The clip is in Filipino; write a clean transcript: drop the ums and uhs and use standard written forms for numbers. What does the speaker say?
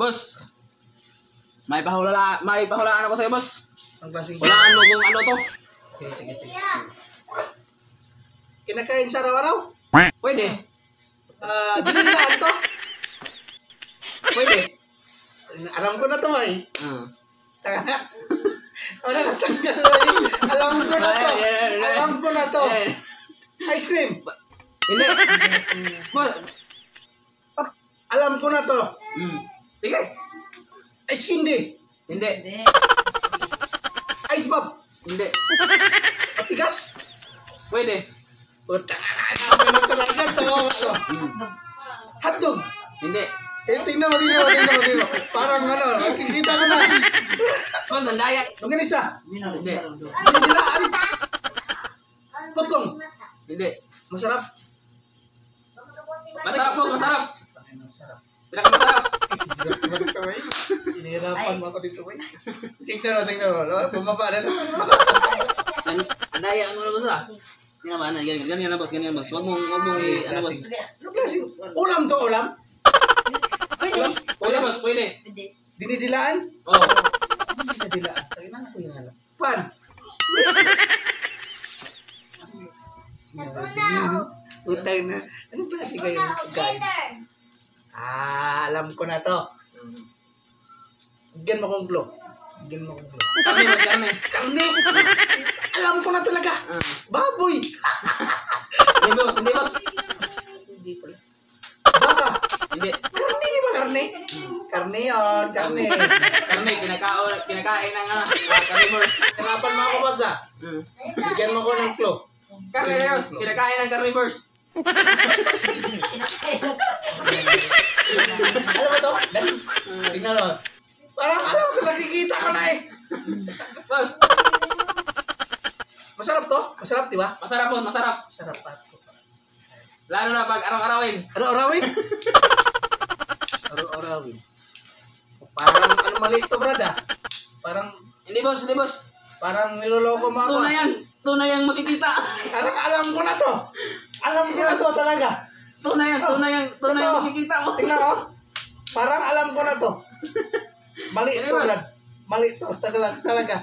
Boss. May pahulaan ako sa'yo, boss. Ang klaseng Hulaan mo kung ano to. sige. Kinakain siya araw-araw? Pwede. Dinilaan to? Pwede. Alam ko na to ay. Ano natanggal ay? Alam ko na to. Alam ko na to. Ice cream. Hindi. Boss. Alam ko na to. Sige. Ice candy. Hindi. Ice pop. Hindi. Patigas. Pwede. Puta na talaga to. Hotdog. Hindi. Tingnan mo. Parang ano, nakikita ko na. Boss, nandayak. Longganisa. Hindi. Dinilaan. Putlong. Hindi. Masarap. Masarap, boss. Masarap. Masarap. Pinakamasarap. Hinihirapan mo ako dito, boy. Tingnan mo. Bumaba na naman. Nandayak mo na, boss, ah. Hindi naman, ganyan na, boss. Huwag mong ano, boss. Ano klase? Ulam to, ulam? Pwede. Pwede, boss. Pwede. Dinidilaan? Oo. Dinidilaan. Taginan ko yung ano. Pan. Utang na. Anong klase kayo? Guys. Alam ko na to. Bigyan mo kong glow. Karne, boss. Karne. Alam ko na talaga. Baboy. Hindi, boss. Hindi pala. Baka. Hindi. Karne, di ba karne? Karne yun. Karne. Karne, kinakain ng carnivore. Hanapan mo ako, Babs, ah. Bigyan mo ko ng glow. Karne, boss. Kinakain ng carnivores. Alam mo to? Tingnan mo. Parang alam ko, nakikita ko na eh. Boss. Masarap to? Masarap, di ba? Masarap, boss. Masarap. Masarap pa. Lalo na pag araw-arawin. Araw-arawin? Araw-arawin. Parang ano maliit to, brad, ah. Parang Hindi, boss. niloloko mo ako. Tunay ang makikita. Alam ko na to. Alam ko na to talaga. Tunay ang makikita mo. Tingnan mo. Parang alam ko na to. Maliit to, brad. Maliit to. Talaga.